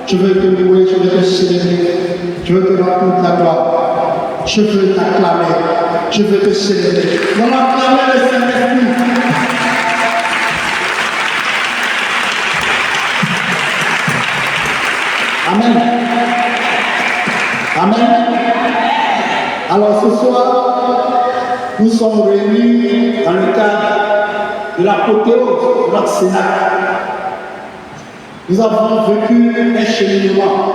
Je veux te louer, je veux te célébrer, je veux te rendre toute la gloire. Je veux t'acclamer, je veux te célébrer. On va acclamer le Saint-Esprit. Amen. Amen. Alors ce soir, nous sommes réunis dans le cadre de l'apothéose de notre Sénat. Nous avons vécu un cheminement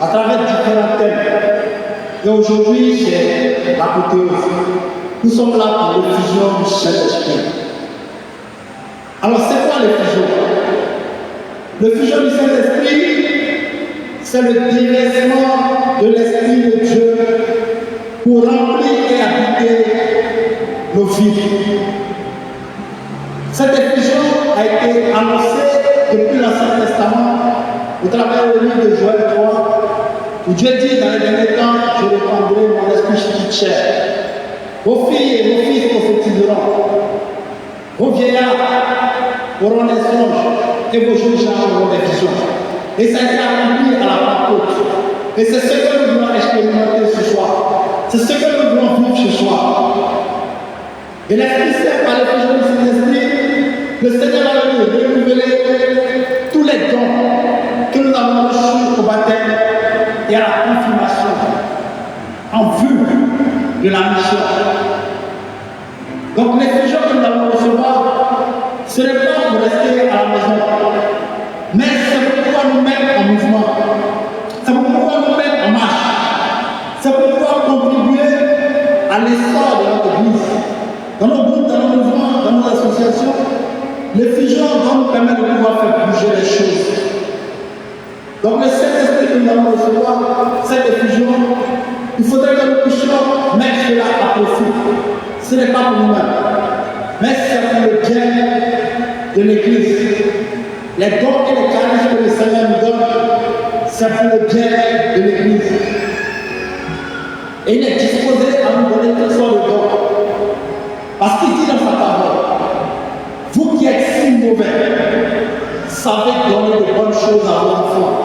à travers différents thèmes. Et aujourd'hui, c'est l'apothéose. Nous sommes là pour l'effusion du Saint-Esprit. Alors, c'est quoi l'effusion? L'effusion du Saint-Esprit, c'est le déversement de l'Esprit de Dieu pour remplir et habiter nos vies. Cette effusion a été annoncée depuis l'Ancien Testament au travers du livre de Joël 3, où Dieu dit dans les derniers temps, je répandrai mon esprit sur toute chair. Vos filles et vos fils prophétiseront, vos vieillards auront des songes et vos jeunes gens auront des visions. Et ça a été accompli à la Pentecôte. Et c'est ce que nous voulons expérimenter ce soir. C'est ce que nous voulons vivre ce soir. Et l'Esprit Saint, par l'effusion du Saint-Esprit, le Seigneur va venir renouveler tous les dons que nous avons reçus au baptême et à la confirmation en vue de la mission. Donc l'effusion que nous allons recevoir, ce n'est pas pour rester à la maison, mais c'est pour pouvoir nous mettre en mouvement, c'est pour pouvoir nous mettre en marche, c'est pour pouvoir contribuer à l'essor de notre Église, dans nos groupes, dans nos mouvements, dans nos associations. L'effusion va nous permettre de pouvoir faire bouger les choses. Donc le Saint-Esprit que nous allons recevoir, cette effusion, il faudrait que nous puissions mettre cela à profit. Ce n'est pas pour nous-mêmes, mais c'est pour le bien de l'Église. Les dons et les charismes que le Seigneur nous donne, c'est pour le bien de l'Église. Et il est disposé à nous donner toutes sortes de dons. Parce qu'il dit dans sa parole, vous qui êtes si mauvais, savez donner de bonnes choses à vos enfants.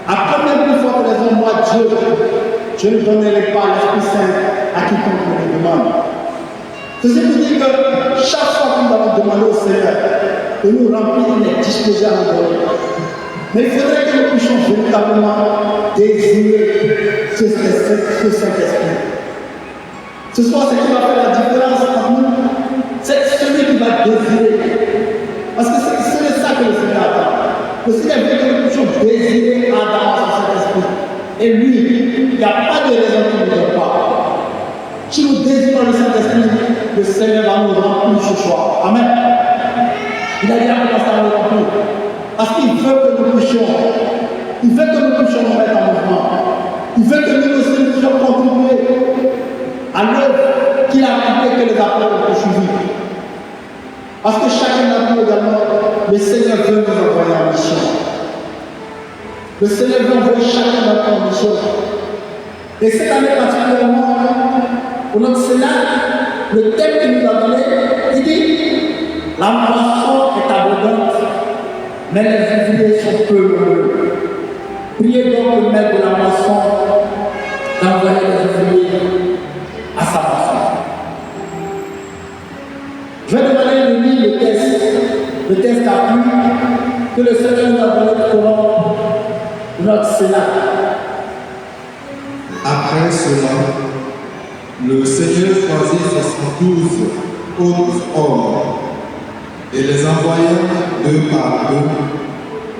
À combien plus forte raison, moi, Dieu, je ne donnerai pas l'Esprit Saint à quiconque me le demande. Ceci veut dire que chaque fois que nous allons demander au Seigneur de nous remplir, il est disposé à nous donner. Mais il faudrait que nous puissions véritablement désirer ce Saint-Esprit. Ce soir, ce qui va faire la différence entre nous, c'est celui qui va désirer. Parce que c'est ça que le Seigneur attend. Le Seigneur veut que nous puissions désirer Adam sur cet esprit. Et lui, il n'y a pas de raison qu'il ne nous donne pas. Si nous désirons le Saint-Esprit, le Seigneur va nous remplir ce soir. Amen. Il a déjà commencé à nous remplir. Parce qu'il veut que nous puissions. Il veut que nous puissions nous mettre en mouvement. Il veut que nous aussi nous puissions contribuer à l'œuvre qu'il a appelé que les apôtres ont poursuivi. Parce que chacun d'entre nous également, le Seigneur veut nous envoyer en mission. Le Seigneur veut envoyer chacun d'entre nous en mission. Et cette année particulièrement, pour notre Sénat, le thème qu'il nous a donné, il dit la moisson est abondante, mais les ouvriers sont peu nombreux. Priez donc le maître de la moisson d'envoyer les ouvriers à sa moisson. Je vais demander de lire le test d'appui que le Seigneur nous a donné pour notre Sénat. Après cela, le Seigneur choisit 72 autres hommes et les envoya deux par deux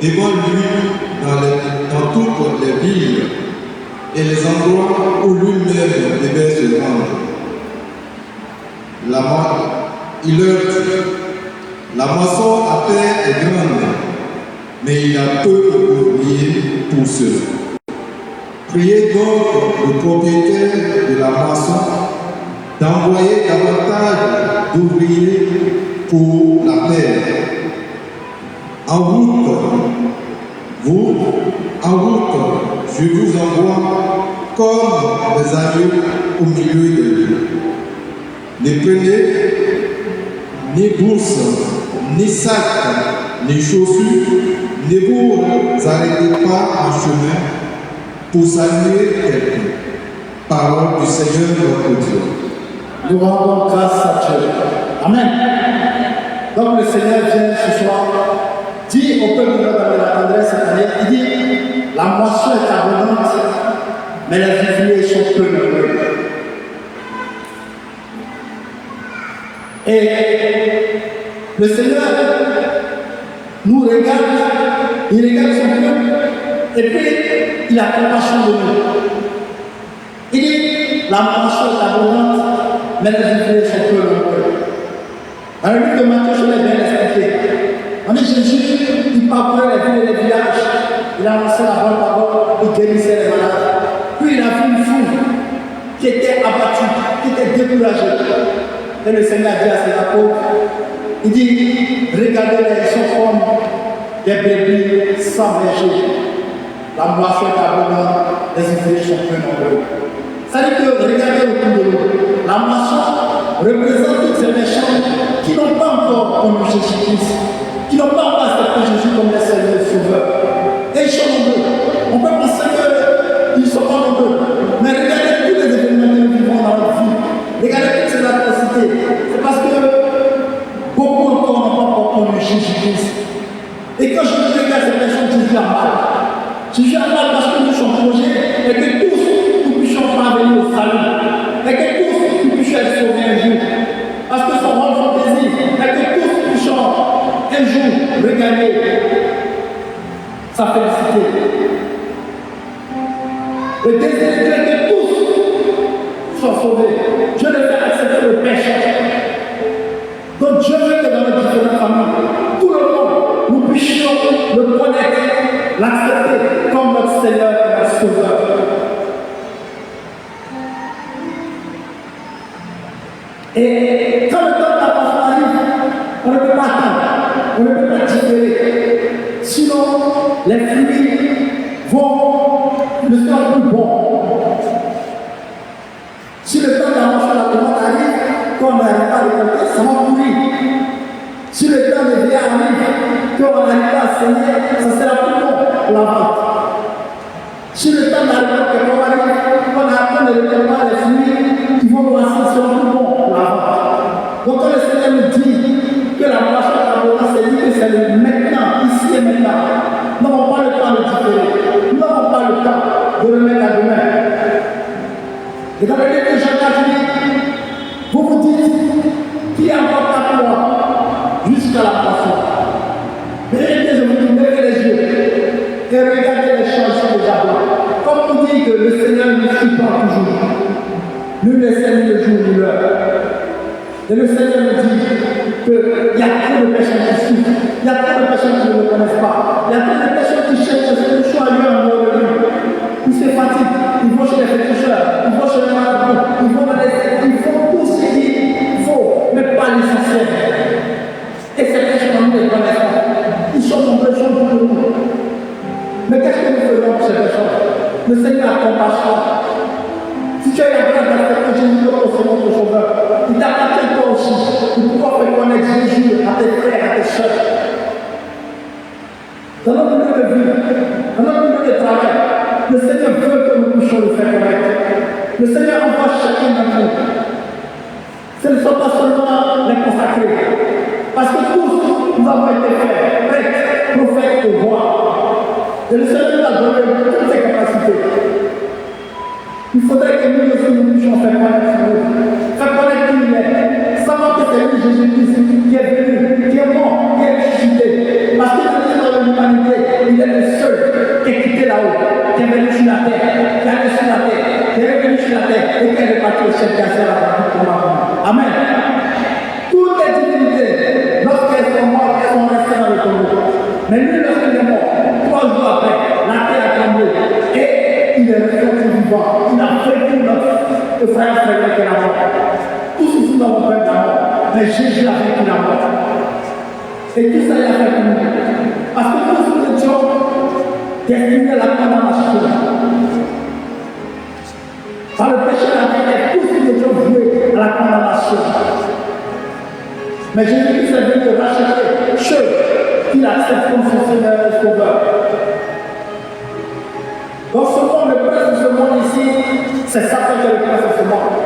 devant lui dans toutes les villes et les endroits où lui-même devait se rendre. Il leur dit, la moisson à terre est grande, mais il y a peu d'ouvriers pour cela. Priez donc le propriétaire de la moisson d'envoyer davantage d'ouvriers pour la terre. En route, je vous envoie comme des agneaux au milieu de lui. Ne prenez ni bourse, ni sac, ni chaussures, ne vous arrêtez pas en chemin pour saluer quelqu'un. Parole du Seigneur notre Dieu. Nous rendons grâce à Dieu. Amen. Donc le Seigneur vient ce soir, dit au peuple de la tendresse cette année, il dit, la moisson est abondante, mais les ouvriers sont peu nombreux. Et le Seigneur nous regarde, il regarde son peuple, et puis il a compassion de nous. Il dit, la moisson est abondante, mais les ouvriers sont peu nombreux. Dans le livre de Matthieu, je l'ai bien expliqué. On dit Jésus, il parcourait les villes et les villages, il annonçait la bonne parole, il guérissait les malades. Puis il a vu une foule qui était abattue, qui était découragée. Et le Seigneur dit à ses apôtres, il dit, regardez-les, ils sont comme des brebis sans berger. La moisson est abondante, les ouvriers sont peu nombreux. C'est-à-dire que regardez autour de nous, la moisson représente toutes ces personnes qui n'ont pas encore connu Jésus-Christ, qui n'ont pas encore accepté Jésus comme le Seigneur et Sauveur. Et ils sont nombreux. On peut penser qu'ils ne sont pas nombreux. Mais regardez tous les événements que nous vivons dans notre vie. Regardez toutes ces atrocités. C'est parce que beaucoup encore n'ont pas encore connu Jésus-Christ. Et quand je regarde ces personnes, Jésus a mal. Jésus a mal parce que nous sommes projets et que tous nous puissions parvenir au salut. Et que tous nous puissions être sauvés un jour. Parce que son rôle, son désir, et que tous nous puissions un jour regagner sa félicité. Le désir de Dieu est que tous soient sauvés. Dieu ne fait accepter le péché. Donc Dieu veut que dans nos différentes familles, tout le monde, nous puissions le connaître, l'accepter comme notre Seigneur et notre Sauveur. Et quand le temps de la passion arrive, on ne peut pas attendre, on ne peut pas différer. Sinon, les fruits ne seront plus bons. Si le temps de la passion arrive, quand on n'arrive pas à récolter, ça va mourir. Si le temps de vie arrive, quand on n'arrive pas à saigner, ça sera plus bon pour la vente. Si le temps de la récolte arrive, quand on attend de récolter les fruits, ils vont moisir, ils seront plus bons pour la vente. Donc quand le Seigneur nous dit que la moisson est abondante, c'est dit que c'est le maintenant, ici et maintenant. Nous n'avons pas le temps de différer. Nous n'avons pas le temps de le mettre à demain. Et dans le livre de Jean 4, vous vous dites qu'il y a encore 4 mois jusqu'à la moisson. Mais je vous dis, levez les yeux et regardez les champs sont déjà blancs. Comme on dit que le Seigneur nous surprend toujours. Nous ne savons ni le jour ni l'heure. Et le Seigneur nous dit qu'il y a trop de personnes qui souffrent, il y a trop de personnes qui ne le connaissent pas, il y a trop de personnes qui cherchent ce que soit lieu en dehors de lui. Ils se fatiguent, ils vont chez les féticheurs, ils vont chez les marabouts, ils vont dans les sectes, ils font tout ce qu'il faut, mais pas l'essentiel. Et ces personnes ne les connaissent pas. Ils sont nombreux, ils sont pour nous. Mais qu'est-ce que nous faisons pour ces personnes? Le Seigneur a compassion. Si tu as la grâce d'accepter Jésus comme ton Sauveur, il t'appartient toi aussi de pouvoir faire connaître Jésus à tes frères, à tes soeurs. Dans notre milieu de vie, dans notre milieu de travail, le Seigneur veut que nous puissions le faire connaître. Le Seigneur envoie chacun d'entre nous. Ce ne sont pas seulement les consacrés. Parce que tous, nous avons été faits, prêtres, prophètes et rois. Et le Seigneur nous a donné toutes ses capacités. Il faudrait que nous aussi nous puissions faire connaître qui il est, savoir que c'est lui Jésus-Christ qui est venu, qui est mort, qui est ressuscité. Parce que dans l'humanité, il est le seul qui est quitté là-haut, qui est venu sur la terre, qui est allé sur la terre, qui est revenu sur la terre et qui est reparti au chef d'affaires à la pour ma. Amen. Toutes les divinités, lorsqu'elles sont mortes, elles sont restées dans le tombeau. Mais lui, lorsqu'il est mort, 3 jours après, la terre a tremblé. Et il est ressorti vivant. Il a vaincu notre frère qui est la mort. Tous ici nous avons vaincu la mort. Mais Jésus a vaincu la mort. Et tout ça, il a fait pour nous. Parce que nous étions destinés à la condamnation. Par le péché de la terre, tous nous étions voués à la condamnation. Mais Jésus-Christ est venu racheter ceux qu'il accepte comme son Seigneur et Sauveur. Donc ce monde, le prince de ce monde ici, c'est Satan qui est le prince de ce monde.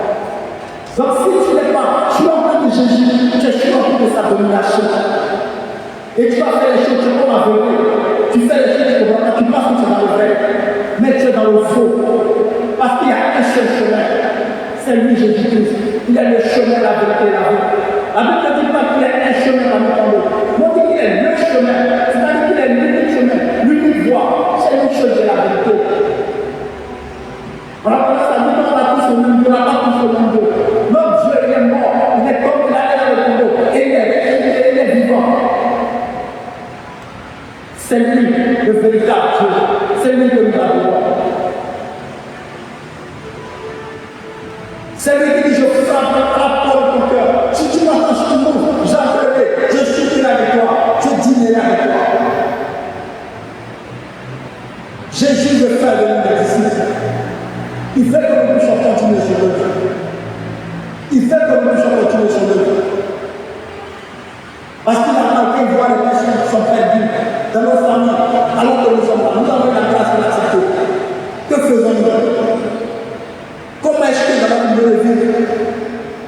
Donc si tu n'es pas, tu es en train de Jésus, tu es en train de sa domination. Et tu vas faire les choses, tu es comme aveuglé. Tu fais les choses, tu penses que tu es dans le vrai, mais tu es dans le faux. Parce qu'il y a un seul chemin, c'est lui Jésus-Christ. Il est le chemin, la vérité et la vie. La Bible ne dit pas qu'il y a un chemin dans le monde. On dit qu'il est le chemin, c'est-à-dire qu'il est l'unique chemin, l'unique voie. C'est une chose de la vérité. On a commencé à dire qu'on a tous le même Dieu, on n'a pas tous le même Dieu. Notre Dieu, il est mort, il est comme il a l'air dans le tombeau, et il est vivant. C'est lui le véritable Dieu, c'est lui que nous adorons. C'est lui qui dit, je frappe à la porte de ton cœur. Si tu m'entends, si tu m'ouvres, j'entrerai, je souffrirai avec toi, je dînerai avec toi. Jésus veut faire de nous des disciples. Il fait que nous puissions continuer sur l'œuvre. Il fait que nous puissions continuer sur l'œuvre. Parce qu'il a marqué voir les personnes qui sont perdues dans nos familles, alors que nous sommes là. Nous avons la grâce de l'accepter. Que faisons-nous? Comment est-ce que dans notre milieu de vie,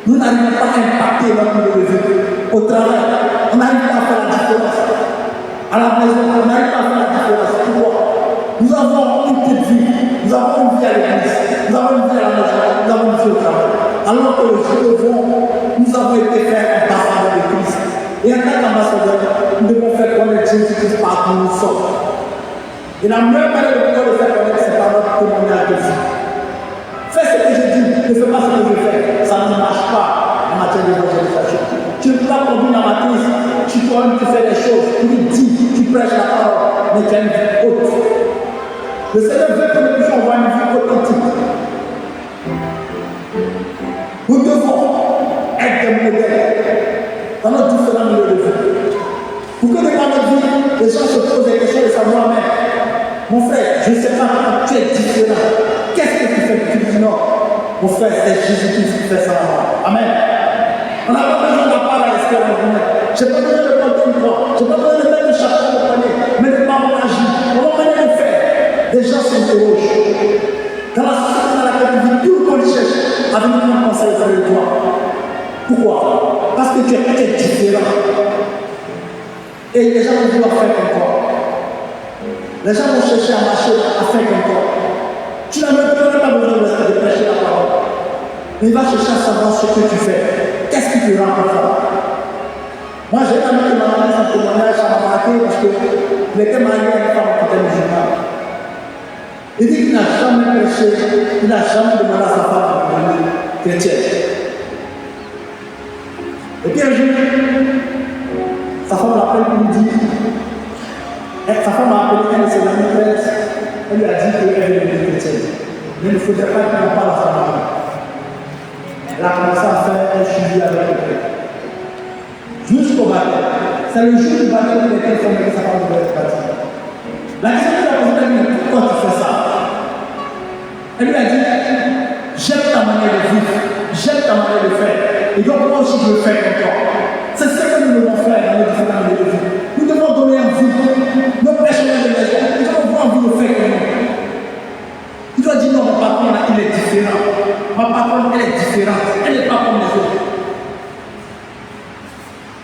nous n'arrivons pas à impacter notre milieu de vie? Au travail, on n'arrive pas à faire la différence. À la maison, on n'arrive pas à faire la différence. Pourquoi? Nous avons une petite vie, nous avons une vie à l'église, nous avons une vie à la maison, nous avons une vie au travail. Alors que le jour de vent, nous avons été faits ambassadeurs de Christ. Et en tant qu'ambassadeurs, nous devons faire connaître Jésus-Christ partout où nous sommes. Et la meilleure manière de pouvoir le faire connaître, c'est par notre témoignage de vie. Fais ce que je dis, ne fais pas ce que je fais. Ça ne marche pas en matière d'évangélisation. Tu ne peux pas conduire la matrice, tu fais les choses, tu dis, tu prêches la parole, mais tu as une vie haute. Le Seigneur veut que nous puissions avoir une vie authentique. Nous devons être des modèles dans notre différents milieux de vie. Pour que dans notre vie, les gens se posent des questions de savoir, mais mon frère, je ne sais pas, tu es différent. Qu'est-ce que tu fais? Tu dis non. Mon frère, c'est Jésus-Christ qui fait ça. Amen. On n'a pas besoin d'en parler à l'esprit de vous. Je n'ai pas besoin de porter une croix. Je n'ai pas besoin de mettre le chapeau de poignet. Mais de par mon agir, mon manière de faire, les gens s'interrogent. Dans la société dans laquelle tu vis, tout le monde cherche à venir prendre conseil de toi. Pourquoi? Parce que tu es différent. Et les gens vont vouloir faire comme toi. Les gens vont chercher à marcher, à faire comme toi. Tu n'as même pas besoin de prêcher la parole. Mais il va chercher à savoir ce que tu fais. Qu'est-ce qui te rend comme ça? Moi, j'ai un ami qui m'a donné son témoignage, ça m'a marqué parce qu'il était marié à une femme qui était musulmane. Il dit qu'il n'a jamais prêché, il n'a jamais demandé à sa femme de devenir chrétienne. Et puis un jour, sa femme l'appelle pour lui dire, sa femme a appelé un de ses amis prêtres, elle lui a dit qu'elle est devenue chrétienne. Mais il ne faudrait pas qu'il en parle à sa maman. Elle a commencé à faire un suivi avec le prêtre. Jusqu'au baptême. C'est le jour du baptême où elle était formée que sa femme devait être baptisée. La question qu'il a posée, elle lui a dit, pourquoi tu fais ça? Elle lui a dit, j'aime ta manière de vivre, j'aime ta manière de faire. Et donc moi aussi je veux faire comme toi. C'est ce que nous devons faire dans notre différents milieux de vie. Nous devons donner envie. Nos personnages de maison, nous devons avoir envie de faire comme nous. Tu dois dire non, mon patron là, il est différent. Ma patronne, elle est différente. Elle n'est pas comme les autres.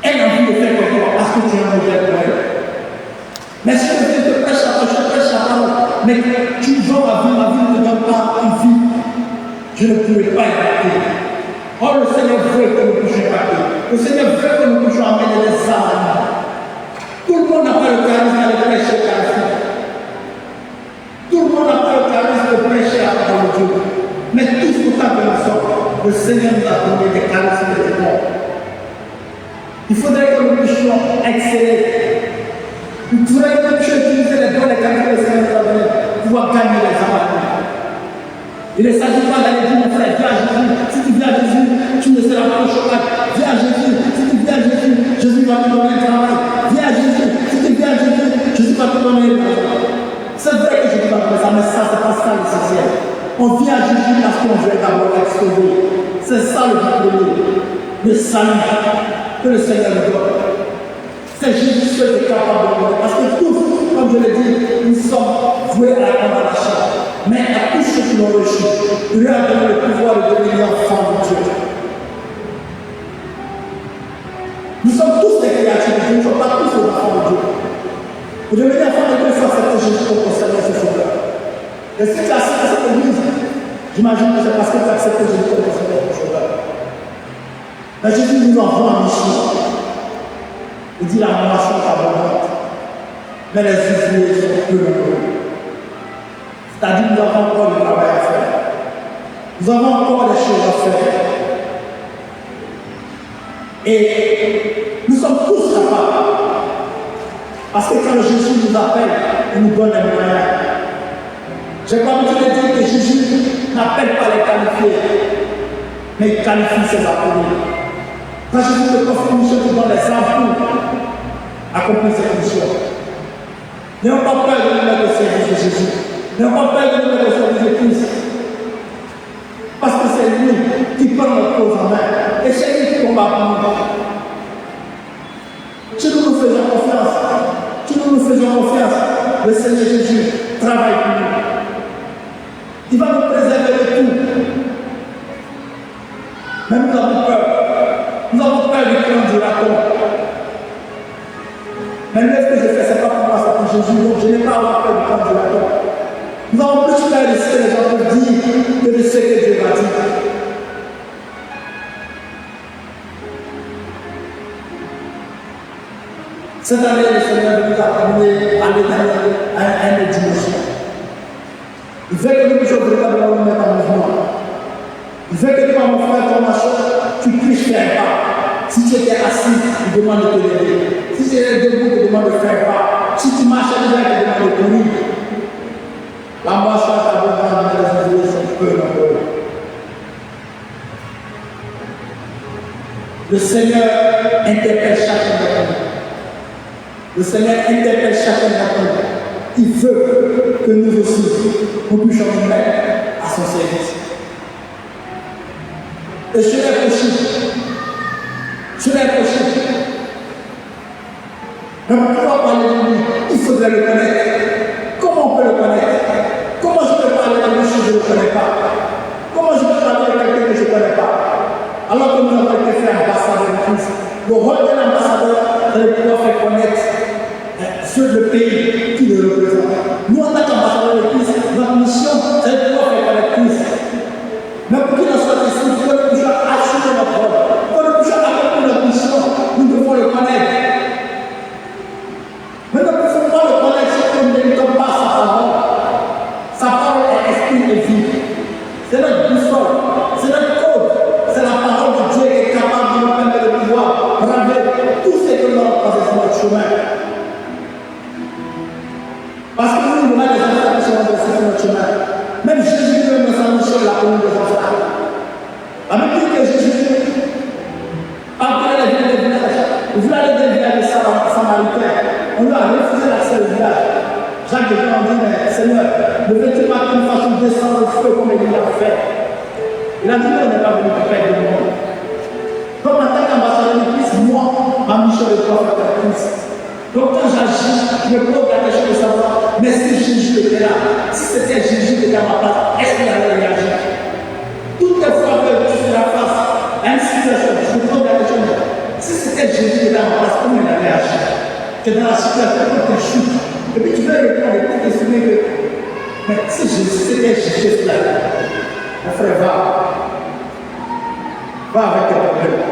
Elle a envie de faire comme toi parce que tu es un modèle pour elle. Mais si je te prêche la parole, mais tu vois ma vie ne te donne pas une vie, je ne pourrais pas impacter. Or, le Seigneur veut que nous puissions impacter. Le Seigneur veut que nous puissions amener des âmes. Tout le monde n'a pas le charisme de prêcher le charisme. Tout le monde n'a pas le charisme de prêcher la parole de Dieu. Mais tous autant que nous sommes, le Seigneur nous a donné des charismes et des dons. Il faudrait que nous puissions exceller. Il faudrait que nous puissions utiliser les dons et les charismes que le Seigneur nous a donnés pour pouvoir gagner les âmes. Il ne s'agit pas d'aller dire, mon frère, viens à Jésus. Si tu viens à Jésus, tu ne seras pas au chômage. Viens à Jésus. Si tu viens à Jésus, Jésus va te donner un travail. Viens à Jésus. Si tu viens à Jésus, Jésus va te donner un travail. C'est vrai que je ne dis pas ça, mais ça, c'est pas ça l'essentiel. On vient à Jésus parce qu'on veut d'abord être sauvé. C'est ça le but de nous. Le salut que le Seigneur nous donne. C'est Jésus seul qui est capable de donner. Parce que tous, comme je l'ai dit, nous sommes voués à la condamnation. Mais à tous ceux qui l'ont reçu, il lui a donné le pouvoir de devenir enfant de Dieu. Nous sommes tous des créatures de Dieu, nous ne sommes pas tous des enfants de Dieu. Vous devenez enfant de Dieu, il faut accepter Jésus comme Seigneur et Sauveur. Et si tu acceptes cette église, j'imagine que c'est parce que tu acceptes Jésus comme Seigneur et Sauveur. Mais Jésus nous envoie en mission. Il dit la moisson est abondante, mais les ouvriers sont peu nombreux. C'est-à-dire que nous avons encore du travail à faire. Nous avons encore des choses à faire. Et nous sommes tous capables. Parce que quand Jésus nous appelle, il nous donne les moyens. J'ai comme tu l'as dit que Jésus n'appelle pas les qualifiés, mais il qualifie ses appelés. Quand Jésus te confie une mission, tu donnes les armes pour accomplir cette mission. N'ayons pas peur de nous mettre au service de Jésus. N'ayons pas peur de nous mettre au service de Christ. Parce que c'est lui qui prend notre cause en main. Et c'est lui qui combat pour nous. Si nous nous faisons confiance, le Seigneur Jésus travaille pour nous. Il va nous préserver de tout. Mais nous avons peur. Nous avons peur du plan du raton. Mais ce que je fais, ce n'est pas pour moi, c'est pour Jésus. Donc je n'ai pas à avoir peur du plan du raton. Nous avons plus peur de ce que les gens peuvent dire que de ce que Dieu va dire. Cette année, le Seigneur nous a amené à une dimension. Il veut que nous puissions véritablement nous mettre en mouvement. Il veut que toi, mon frère, ton machin, tu puisses faire pas. Si tu étais assis, il demande de te lever. Si tu étais debout, il demande de faire pas. Si tu marchais déjà, il demande de courir. La moisson est abondante, mais les ouvriers sont peu nombreux. Le Seigneur interpelle chacun d'entre nous. Le Seigneur interpelle chacun d'entre nous. Il veut que nous aussi, nous puissions nous mettre à son service. Et cela est possible. Cela est possible. Mais pour pouvoir parler de lui, il faudrait le connaître. Comment on peut le connaître? Comment je peux parler de lui si je ne le connais pas? Comment je peux parler de quelqu'un que je ne connais pas? Alors que nous avons été fait ambassadeur de Christ. Le rôle d'un ambassadeur, c'est de pouvoir faire connaître ceux du pays qui le représentent. Nous, en tant qu'ambassadeurs de Christ, notre mission, c'est de pouvoir faire connaître Christ. Mais pour qu'il en soit ainsi, il faut que nous puissions assurer notre rôle. Pour que nous puissions accomplir notre mission, nous devons le connaître. Mais nous ne pouvons pas le connaître si nous ne mettons pas sa parole. Sa parole est esprit et vie. C'est notre boussole, c'est notre code, c'est la parole de Dieu qui est capable de nous permettre de pouvoir braver tout ce que nous avons passé sur notre chemin. Parce que nous, on a des enfants qui sont renversés sur notre chemin. Même Jésus, même dans sa mission, il a connu des enfants. La même dit que Jésus, après la ville des villages, il voulait aller dans le village des Samaritains. On lui a refusé l'accès au village. Jacques de Dieu dit, mais Seigneur, ne veux-tu pas qu'une façon descendre le feu comme il l'a fait? Il a dit, non, on n'est pas venu pour faire du monde. Comme en tant qu'ambassadeur de Christ, moi, ma mission est de pouvoir faire Christ. Donc quand j'agis, je me pose la question de savoir, mais si Jésus était là, si c'était Jésus qui était à ma place, est-ce qu'il allait réagir? Toutes les fois que je fais la face à une situation, je me pose la question, si c'était Jésus qui était à ma place, comment il allait réagir? Que dans la situation, quand tu chutes, et puis tu veux répondre et tu te souviens que, mais si Jésus, c'était Jésus là, mon frère, va avec tes problèmes.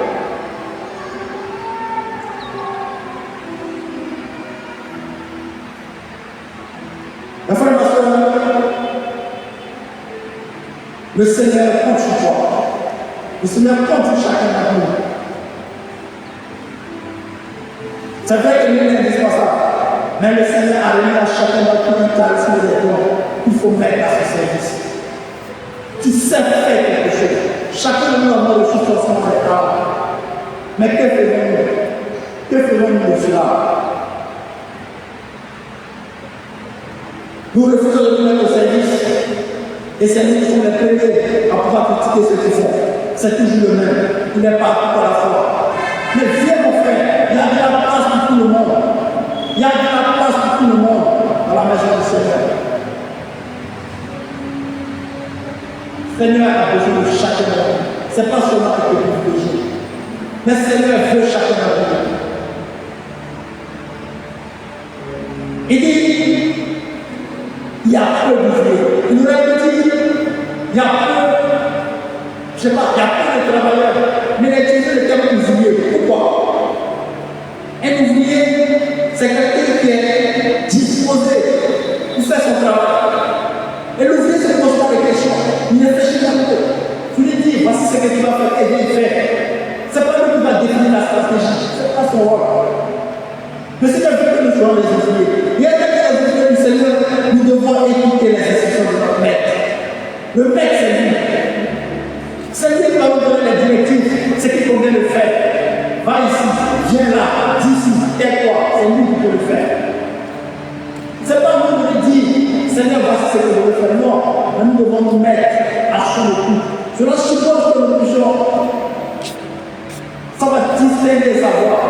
Ma frère, ma soeur, le Seigneur compte sur toi. Le Seigneur compte sur chacun d'entre nous. C'est vrai que l'une est indispensable, mais le Seigneur a remis à chacun d'entre nous un charisme des dons qu'il faut mettre à son service. Tu sais faire quelque chose. Chacun de nous a reçu forcément des talents. Mais que faisons-nous? Que faisons-nous de cela? Nous refusons de nous mettre au service. Et c'est nous qui sommes les premiers à pouvoir critiquer ce qu'ils font. C'est toujours le même. Il n'est pas tout à la fois. Mais viens mon frère, il y a de la place pour tout le monde. Il y a de la place pour tout le monde dans la maison du Seigneur. Seigneur a besoin de chacun de nous. Ce n'est pas seulement que nous besoin. Mais Seigneur veut chacun de nous. Il dit, il y a peu d'ouvriers. Il nous a dit, il y a peu, je ne sais pas, il y a peu de travailleurs. Mais il a utilisé le terme ouvrier. Pourquoi? Un ouvrier, c'est quelqu'un qui est disposé pour faire son travail. Et l'ouvrier se pose pas de questions. Il réfléchit pas beaucoup. Tu lui dis, voici ce que tu vas faire, et bien faire. Ce n'est pas lui qui va définir la stratégie. Ce n'est pas son rôle. Mais c'est quelqu'un que nous soyons les ouvriers. Il y a quelqu'un des ouvriers du Seigneur, nous devons écouter les instructions de notre maître. Le maître, c'est lui. C'est lui qui va nous donner les directives, ce qu'il convient de faire. Va ici, viens là, dis ici, tais-toi. C'est lui qui peut le faire. Ce n'est pas nous de dire, Seigneur, voici ce que je veux faire. Non, mais nous devons nous mettre à chaud le coup. Cela suppose que nous puissions, ça va distinguer sa voix.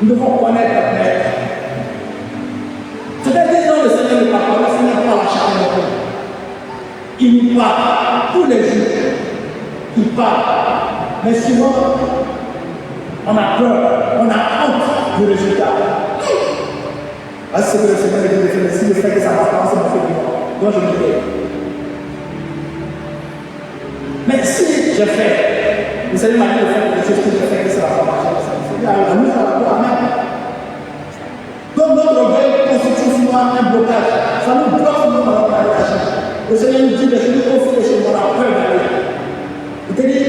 Nous devons connaître notre maître. C'est-à-dire que le Seigneur ne parle pas, le Seigneur parle à chacun d'entre nous. Il nous parle tous les jours. Il parle. Mais souvent, on a peur, on a honte du résultat. C'est ce que le Seigneur dit de faire. Si le fait que ça va pas, c'est mon fait du donc je me dis. Mais si je fais, vous savez, m'a dit de faire quelque chose que je fais que ça va pas marcher, la nous ça va pas, amen. Donc notre orgueil constitue souvent un blocage. Ça nous bloque souvent dans notre relation. Le Seigneur nous dit de se confie les choses, on a peur d'aller. Il te dit,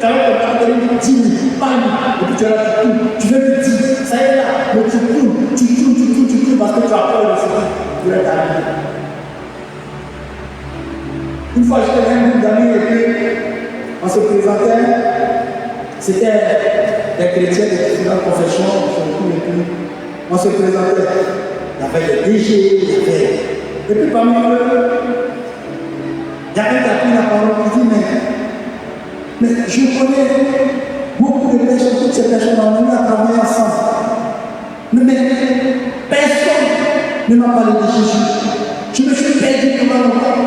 quand même, tu as dit 10 minutes, pas une, et puis tu es là, tu veux lui dire, ça y est là, mais tu tournes, parce que tu as peur de ce qui va t'arriver. Une fois, j'étais avec un groupe d'amis et puis on se présentait, c'était des chrétiens de différentes confessions, et puis on se présentait. Il y avait des DG, et puis parmi eux, il y a un qui a pris la parole qui dit, mais je connais beaucoup de personnes, toutes ces personnes, on a travaillé ensemble. Mais personne ne m'a parlé de Jésus. Je me suis perdu pendant longtemps.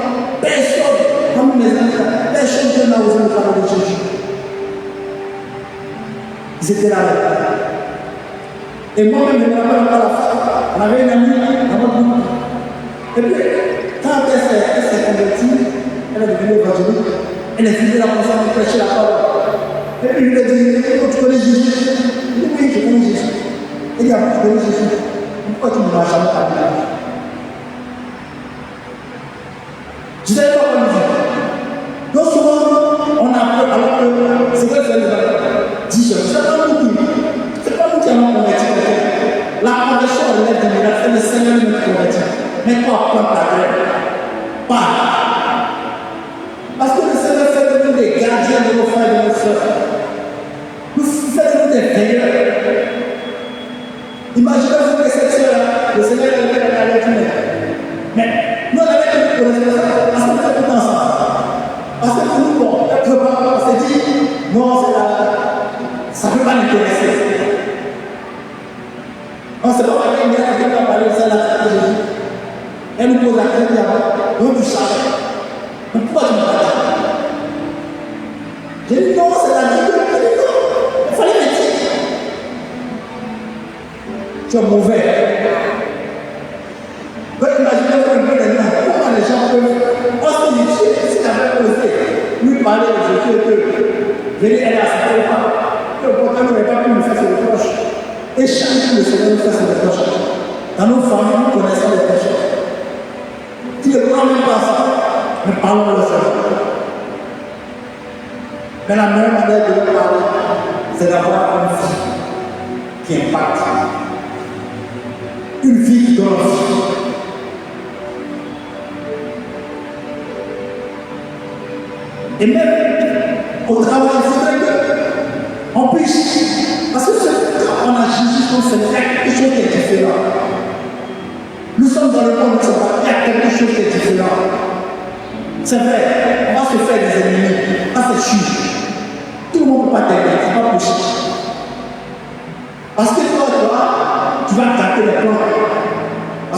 Personne, comme mes enfants, personne ne m'a osé me parler de Jésus. Ils étaient là. Et moi-même, je ne me rappelle pas la fin. On avait une amie dans notre groupe. Et puis, quand elle s'est convertie, elle est devenue évangélique. Elle est venue la personne pour prêcher la parole. Et puis, je lui ai dit, tu connais Jésus? Il dit, oui, je connais Jésus. Il dit, ah, tu connais Jésus? Pourquoi tu ne m'as jamais parlé? Je ne savais pas quoi lui dire. Donc souvent, on a peur, alors que c'est vrai que c'est dit, c'est pas nous qui allons convertir quelqu'un. La conversion, elle est de miracle, c'est le Seigneur qui nous convertit. Mais toi, prends ta graine. Parle. Parce que le Seigneur fait de nous des gardiens de nos frères et de nos sœurs. Nous fait de nous des veilleurs. Imaginez-vous que cette sœur, le Seigneur a été dans la lettre. Mais nous, on avait été pour les sœurs, parce qu'on était tout ensemble. Parce que pour nous, bon, on s'est dit, non, ça ne peut pas nous intéresser. On ne sait pas quelqu'un qui a parlé de ça, la Jésus. Elle nous pose la question, donc tu savais. Mais pourquoi tu me parles? J'ai dit non, c'est la Bible. J'ai dit non, il fallait le dire. Tu es mauvais. Donc imaginez-vous un peu les gens, comment les gens peuvent, si tu avais osé lui parler de Jésus et que venir elle à sa femme, que pourtant nous n'avons pas pu nous faire ses reproches. Et chaque jour le Seigneur nous fait ses reproches. Dans nos familles, nous connaissons les péchés. Tu ne crois même pas ça, mais parlons de Seigneur. Mais la meilleure manière de lui parler, c'est d'avoir une vie qui impacte. Une vie qui donne vie. Et même au travail, il faudrait qu'on puisse. Parce que quand on a Jésus comme Seigneur, il y a quelque chose qui est différent. Nous sommes dans le monde, il y a quelque chose qui est différent. C'est vrai, on va se faire des ennemis, on va se tuer. Tout le monde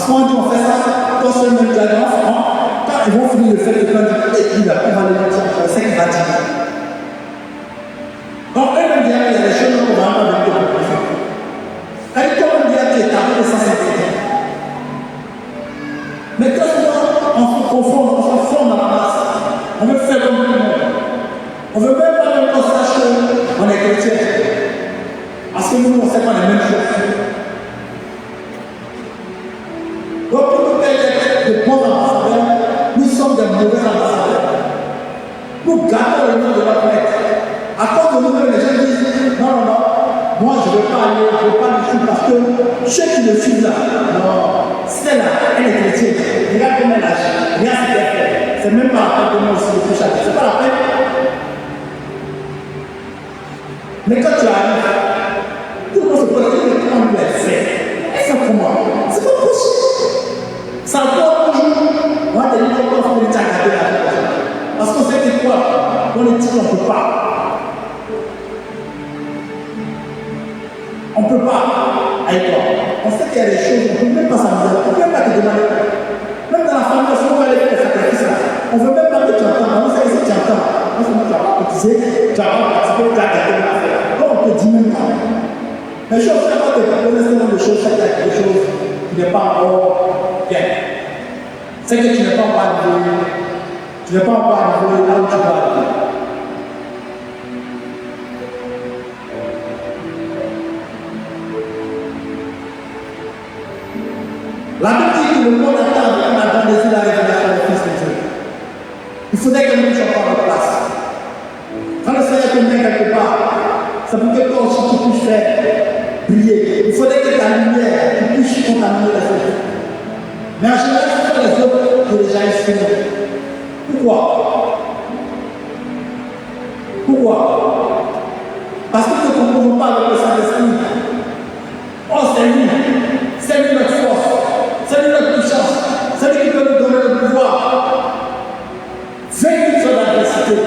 qu'on dit on fait ça, quand seulement tu as des enfants, quand ils vont finir le fait de faire il va aller le dire, c'est qu'il va dire. Donc, eux-mêmes disent qu'il y a des choses qu'on va pas mettre de plus. Quand ils commencent à dire que tu es tabou, ça c'est vrai. Mais quand on se confond, on se forme dans la masse, on veut faire comme tout le monde. On veut même pas qu'on sache qu'on est chrétien. Parce que nous, on ne sait pas les mêmes choses. Donc, pour nous être de bons ambassadeurs, nous sommes des mauvais ambassadeurs. Nous gardons le nom de notre maître. À cause de nous-mêmes, les gens disent non, moi je ne veux pas aller, je ne veux pas le suivre parce que ceux qui le suivent là, non, c'est là, elle est chrétienne. Regarde comment elle agit, regarde ce qu'elle fait. C'est même pas la peine de moi aussi de toucher à Dieu. C'est pas la peine. Mais quand tu arrives, tout le monde se pose la question comment lui elle fait. Elle fait comment? C'est pas possible. Ça doit toujours. Moi, je te dis comment on peut garder la vie. Parce qu'on sait que quoi? On est dit qu'on ne peut pas. On ne peut pas avec toi. On sait qu'il y a des choses, on ne peut même pas s'amuser. On ne peut même pas te demander. Même dans la famille, on va aller faire des sacrifices. On ne veut même pas que tu entends. On sait que si tu entends, on sait que tu vas pas cotiser, tu vas pas participer, tu vas gâter l'affaire. Donc on ne te dit même pas. Mais je suis vraiment de proposer ce nombre de choses, c'est quelque chose qui n'est pas encore bien. C'est que tu n'es pas encore arrivé. Tu n'es pas encore arrivé là où tu vas arriver. La Bible dit que le monde attend on a dans les yeux la révélation des fils de Dieu. Il faudrait que nous ne soyons pas en place. Quand le Seigneur te met quelque part, c'est pour que toi aussi tu puisses faire briller. Il faudrait que ta lumière puisse contaminer les autres. Mais en général, ce sont les autres qui les gens estimés. Pourquoi? Pourquoi? Parce que nous ne comprenons pas avec le Saint-Esprit. Oh, c'est lui notre force. C'est lui notre puissance. C'est lui qui peut nous donner le pouvoir. Vaincre sur l'adversité.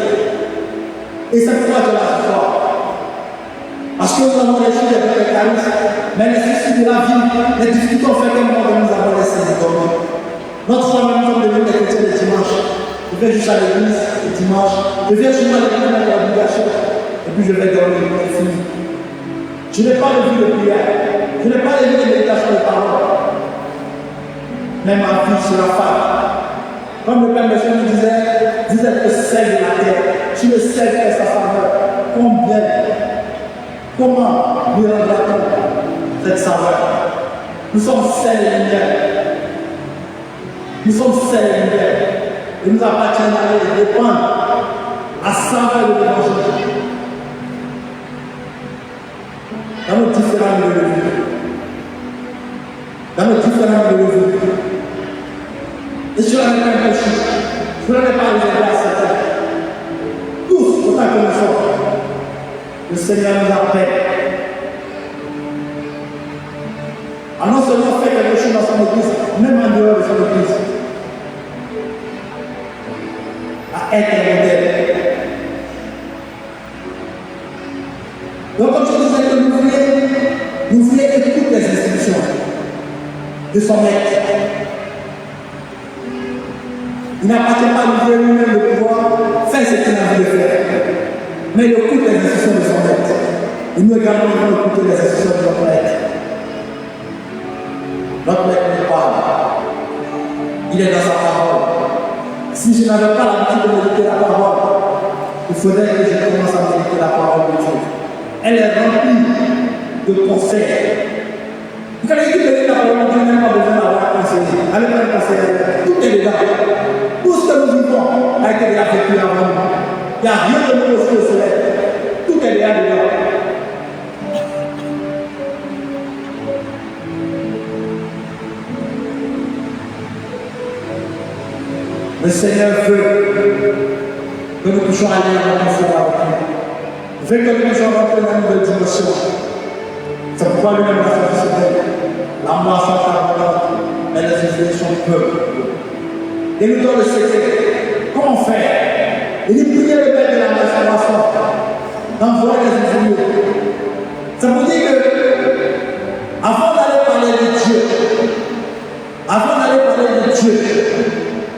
Et c'est pourquoi je la foi. Parce que nous avons reçu des vrais charismes, mais les soucis de la vie, les difficultés ont fait que nous avons laissé les dormir. Notre foi, nous sommes devenus des chrétiens le dimanche. Je vais juste à l'église le dimanche. Je viens souvent à l'église avec l'obligation. Et puis je vais dormir, c'est fini. Je n'ai pas de vie de prière. Je n'ai pas de vie de méditation de parole. Mais ma vie sera faite. Comme le Père Monsieur nous disait, vous êtes le sel de la terre. Tu le sel fait sa faveur. Combien? Comment lui rendra-t-on cette saveur? Nous sommes sel et lumière. Nous sommes sel et lumière. Et nous appartiennent à répandre la saveur de l'évangile dans nos différents milieux de vie. Dans nos différents milieux de vie. Et cela n'est pas impossible. Cela n'est pas réservé à certains. Tous, autant que nous sommes, le Seigneur nous appelle à non seulement faire quelque chose dans son église, même en dehors de son église, à être un modèle. Donc, comme je disais que nous voulions écouter les instructions de son maître. Il n'appartient pas à nous lui-même de pouvoir faire ce qu'il a envie de faire. Mais il écoute les instructions de son maître. Et nous également devons écouter les instructions de notre maître. Notre maître nous parle. Il est dans sa parole. Si je n'avais pas l'habitude de méditer la parole, il faudrait que je commence à méditer la parole de Dieu. Elle est remplie de conseils. Quand il dit méditer la parole de Dieu, même pas besoin d'avoir un conseiller. Allez faire un conseiller. Tout est dedans. Tout ce que nous vivons a été déjà vécu avant nous. Il n'y a rien de nouveau sur le soleil. Tout est déjà dedans. Le Seigneur veut que nous puissions aller à la pensée avec lui. Il veut que nous puissions rentrer dans une nouvelle dimension. C'est pourquoi lui-même a fait ce peuple. La mort sans parole, mais les ouvriers sont peu. Et nous donne le secret. Comment faire? Il dit prier le Père de la restauration, d'envoyer les ouvriers. Ça veut dire que, avant d'aller parler de Dieu, Avant d'aller parler de Dieu,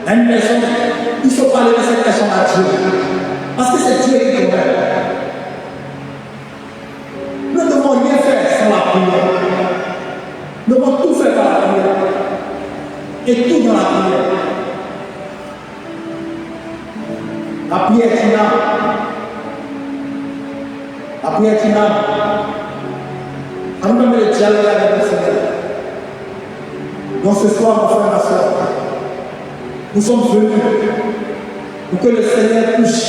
à une personne, il faut parler de cette personne à Dieu. Parce que c'est Dieu qui connaît. Nous ne devons rien faire sans la prière. Nous devons tout faire par la prière. Et tout dans la prière. La prière est une âme. La prière est une âme. Ça nous permet de dialoguer avec le Seigneur. Donc ce soir, mon frère, ma soeur, nous sommes venus pour que le Seigneur puisse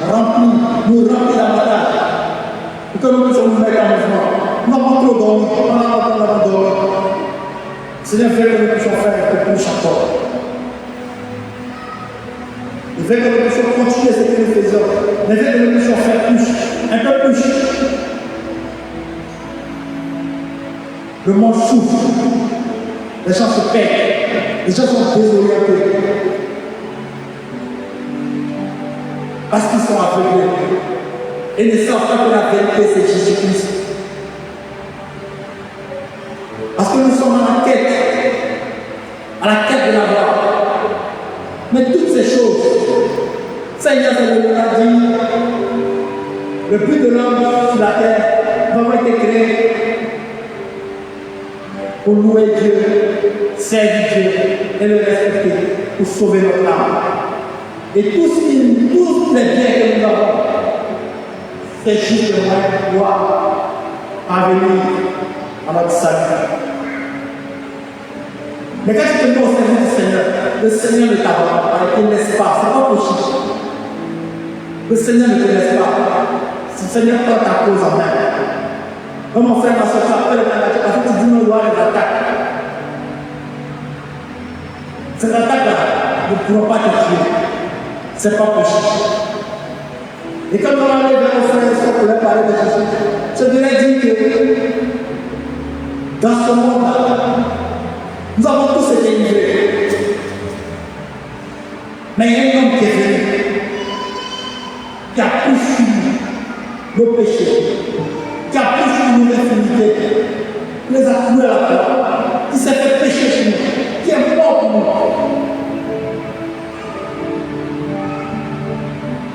nous remplir davantage, pour que nous puissions nous mettre en mouvement. Nous n'avons trop dormi, on a dormi. Seigneur, veut que nous puissions faire un peu plus encore. Il veut que nous puissions continuer ce que nous faisons. Il veut que nous puissions faire plus, un peu plus. Le monde souffre. Les gens se perdent. Les gens sont désorientés. Parce qu'ils sont aveuglés. Et ne savent pas que la vérité, c'est Jésus-Christ. Parce que nous sommes à la quête de la gloire. Mais toutes ces choses, Seigneur, nous l'a dit, le but de l'homme sur la terre n'a pas été créé pour louer Dieu, servir Dieu et le respecter, pour sauver notre âme. Et tous les biens que nous avons, c'est juste le moyen de pouvoir parvenir à notre salut. Mais quand tu te mets au service du Seigneur, le Seigneur ne t'abandonne pas, il ne te laisse pas, c'est pas possible. Le Seigneur ne te laisse pas. Si le Seigneur prend ta cause en main, comme mon frère, ma soeur, tu appelles parce que tu dis non, il y aura des attaques. Ces attaques-là ne pourront pas te tuer. C'est pas possible. Et quand on va aller vers nos frères et sœurs pour leur parler de Jésus, je dirais dire que dans ce monde-là, nous avons tous été livrés. Mais il y a un homme qui est venu, qui a poursuivi nos péchés, qui a poursuivi nos infinités, qui les a cloués à la croix, qui s'est fait pécher chez nous, qui est mort pour nous.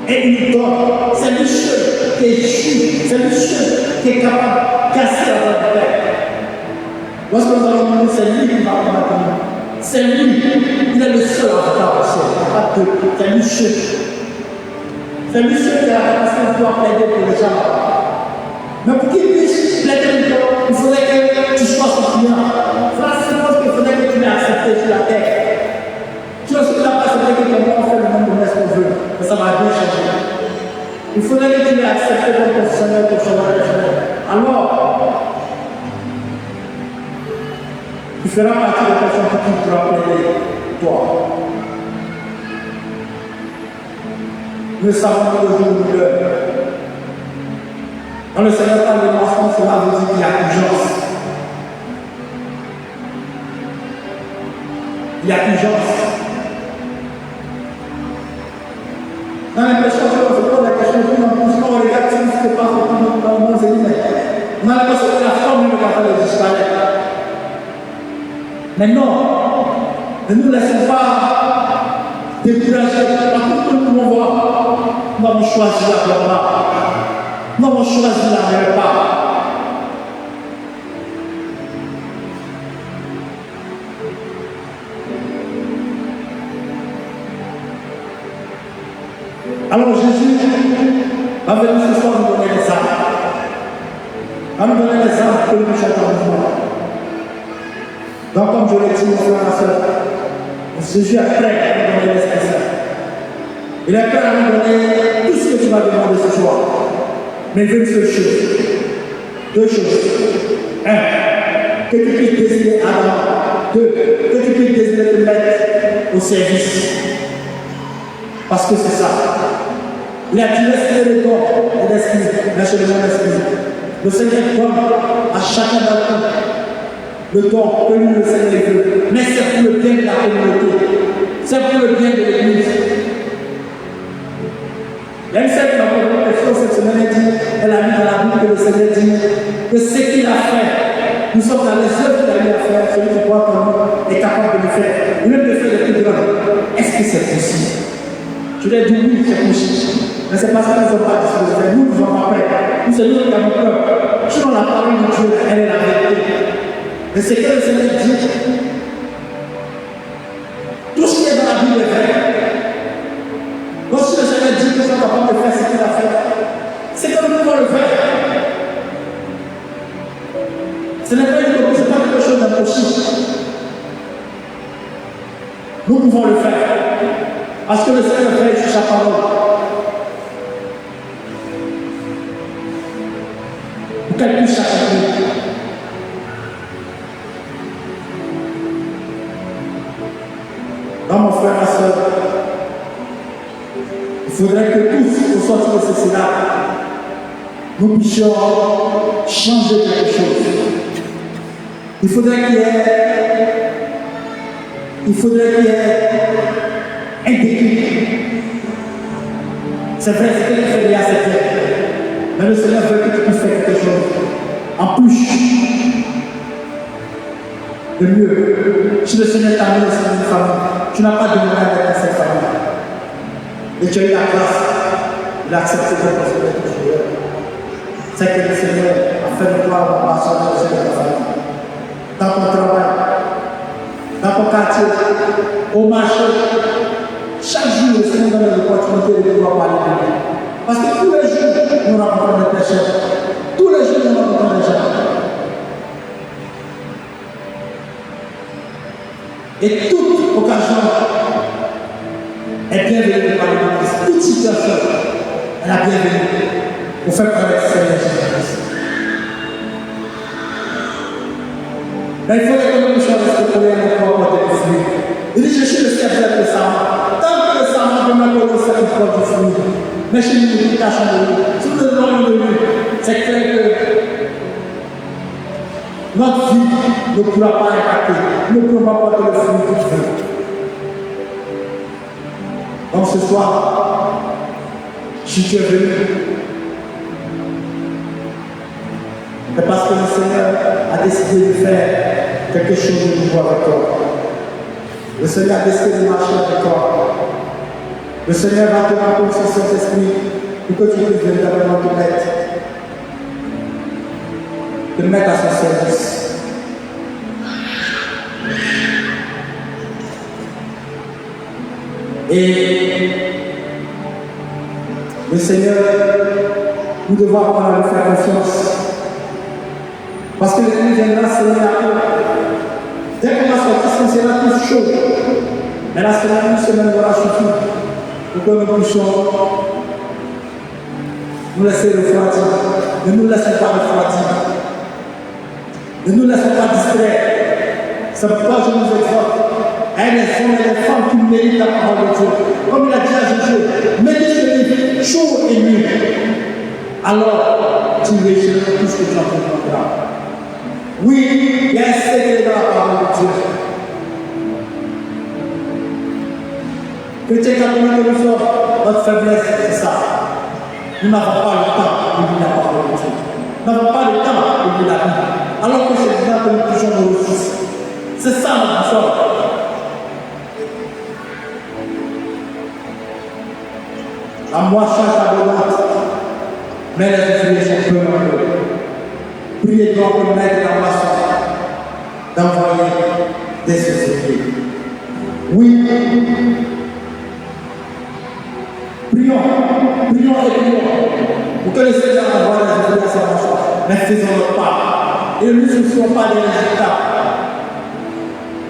Et il nous donne, c'est lui seul qui est juste, c'est lui seul qui est capable de casser la voie de Père. Lorsque nous allons demander, c'est lui qui va combattre nous. C'est lui, il est le seul avocat au ciel, il n'y a pas deux, c'est lui seul. C'est lui seul qui a la capacité de pouvoir plaider pour les gens. Mais pour qu'il puisse plaider pour toi, il faudrait que tu sois son client. Cela suppose qu'il faudrait que tu l'aies accepté sur la terre. Tu vois ce que tu n'as pas accepté que ton nom fait le nombre de messe qu'on veut. Mais ça va bien changer. Il faudrait que tu l'aies accepté comme professionnel, comme professionnel. Alors, tu feras partie des personnes qui pourront plaider toi. Nous savons que le jour nous l'heure. Quand le Seigneur parle de mensonge, cela veut dire qu'il y a urgence. Il y a urgence. On a l'impression que on se pose la question, on regarde ce qui se passe dans le monde, on a l'impression que la forme ne va pas disparaître. Mais non, ne nous laissons pas décourager. Par contre, nous voir, nous avons choisi la bonne part. Nous avons choisi la meilleure part. Alors Jésus va venir ce soir nous donner les armes. Va nous donner les armes que nous chantons en mouvement. Donc comme je l'ai dit, mon frère, ma soeur, Jésus est prêt à nous donner l'Esprit Saint. Il est prêt à nous donner tout ce que tu vas demander ce soir. Mais il veut une seule chose. Deux choses. Un, que tu puisses désirer Adam. Deux, que tu puisses désirer te mettre au service. Parce que c'est ça. Il a dit l'esprit de corps et l'esprit, mais c'est le même esprit. Le Seigneur donne à chacun d'entre nous le don que nous, le Seigneur veut. Mais c'est pour le bien de la communauté. C'est pour le bien de l'Église. Il y a une seule question cette semaine, elle a mis dans la Bible que le Seigneur dit que ce qu'il a fait, nous sommes dans les œuvres qu'il a mis à faire, celui qui croit en nous. est capable de le faire, même de faire des plus grands. Est-ce que c'est possible? Je lui ai dit oui, c'est possible. Mais c'est parce qu'ils ne sont pas disposés de faire. Nous ne sommes pas prêts. Nous, c'est nous qui avons peur. Sinon, la parole de Dieu, elle est la vérité. Mais c'est que le Seigneur dit, tout ce qui est dans la Bible est vrai. Lorsque le Seigneur dit que nous sommes capables de faire ce qu'il a fait, c'est que nous pouvons le faire. Ce n'est pas quelque chose d'impossible. Nous pouvons le faire. Parce que le Seigneur fait sur sa parole. Pour qu'elle puisse s'accomplir. Non, mon frère, ma soeur, il faudrait que tous, au sortir de ce cela, nous puissions changer quelque chose. Il faudrait qu'il y ait un déclic. C'est vrai, c'est quelque chose qui est assez clair. Mais le Seigneur veut que tu puisses faire quelque chose. En plus, de mieux. Si le Seigneur t'a mis dans une famille, tu n'as pas demandé à être dans cette famille. Et tu as eu la grâce, il a accepté de procéder toujours. C'est que le Seigneur a fait de toi un pasteur de ta famille. Dans ton travail, dans ton quartier, au marché, chaque jour, le Seigneur donne l'opportunité de pouvoir parler de lui. Parce que tous les jours, nous rencontrons des pécheurs. Tous les jours, nous rencontrons des gens. Et toute occasion est bienvenue par l'Église. Toute situation est la bienvenue pour faire connaître le Seigneur Jésus-Christ. Mais il faut que nous puissions respecter encore porter du fruit. Il dit, je suis le serveur de Sama. Tant que le Sama peut m'apporter ce qui porte du fruit, mais chez nous, nous cachons de lui. Si nous demandons de lui, c'est clair que notre vie ne pourra pas impacter, ne pourra pas porter le fruit que tu veux. Donc ce soir, si tu es venu, c'est parce que le Seigneur a décidé de faire quelque chose de nouveau avec toi. Le Seigneur a décidé de marcher avec toi. Le Seigneur va te remplir son Saint-Esprit pour que tu puisses véritablement te mettre à son service. Et le Seigneur, nous devons apprendre à lui faire confiance. Parce que l'Église viendra se mettre à toi. Dès qu'on va sortir, c'est là tout chaud. Mais la semaine, une semaine va suffire pour que nous puissions nous laisser refroidir. Ne nous laissons pas refroidir. Ne nous laissons pas distraire. C'est pourquoi je nous exhorte. Les hommes et les femmes qui méritent la parole de Dieu. Comme il a dit à Jésus, médite ce livre jour et nuit. Alors, tu réussiras tout ce que tu entreprendras. Oui, il y a un secret dans la parole de Dieu. Chrétien catholique que nous sommes, notre faiblesse, c'est ça. Nous n'avons pas le temps de lire la parole de Dieu. Nous n'avons pas le temps de lire la Bible. Alors que c'est bien que nous touchons nos ressources. C'est ça notre sort. La moisson est abondante, mais les ouvriers sont peu nombreux. Priez donc pour mettre la moisson d'envoyer des ouvriers. Oui. Prions et prions pour que le Seigneur envoie les ouvriers à sa moisson. Mais faisons notre part. Et ne nous soucions pas des résultats.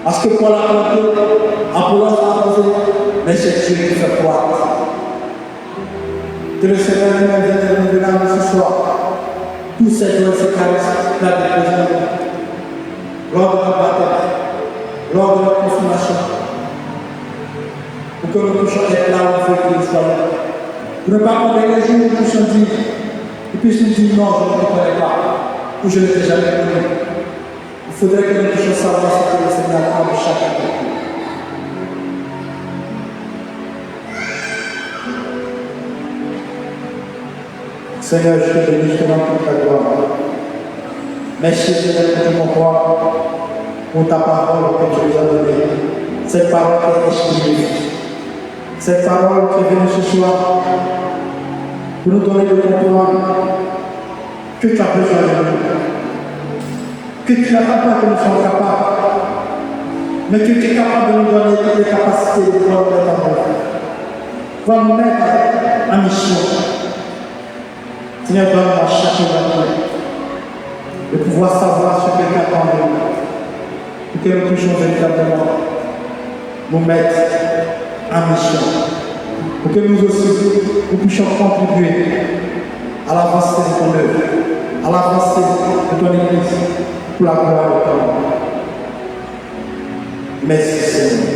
Parce que Paul a planté, Apollos a arrosé, mais c'est Dieu qui fait croître. Que le Seigneur nous vienne nous révéler ce soir. Tous ces dons et ces caresses, la déposition, lors de notre baptême, lors de notre confirmation, pour que nous puissions être là où il faut que nous soyons. Pour ne pas combler les jours où nous puissions dire, et puis nous dire non, je ne te connais pas, ou je ne t'ai jamais connu. Il faudrait que nous puissions savoir ce que le Seigneur a de chacun de nous. Seigneur, je te bénis, je te rends toute ta gloire. Merci Seigneur pour mon roi, pour ta parole que tu nous as donnée. Cette parole est exprimée. Cette parole qui est venue ce soir pour nous donner de comprendre que tu as besoin de nous. Que tu n'as pas que nous sommes capables, mais que tu es capable de nous donner toutes les capacités de voir ta parole. Va nous mettre en mission. Seigneur, donne-moi chaque jour de pouvoir savoir ce que tu attends de nous. Pour que nous puissions véritablement nous mettre en mission. Pour que nous aussi, nous puissions contribuer à l'avancée de ton œuvre, à l'avancée de ton Église, pour la gloire de ton nom. Merci Seigneur.